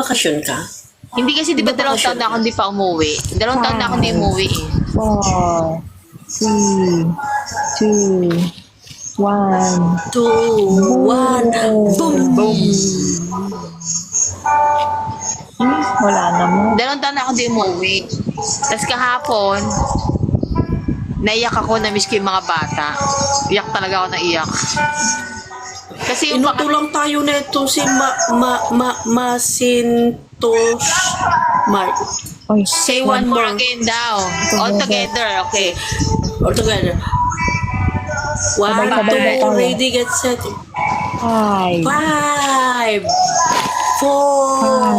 Nagbabakasyon ka? Hindi kasi di ba dalawang taon na ako hindi pa umuwi? Dalawang taon na ako hindi umuwi eh. 4, 3, 2, 1. 2, 1, boom! Boom! Wala naman. Dalawang taon na ako hindi umuwi. Tapos kahapon, naiyak ako, na-miss ko yung mga bata. Iyak talaga ako na iyak. Kasi yung Inuto lang tayo na ito si Macintosh Mark. Oy, say one more again daw. All together, okay. All together. 1, Sabay-sabay 2, tayo. ready, get set. 5, 5, 4,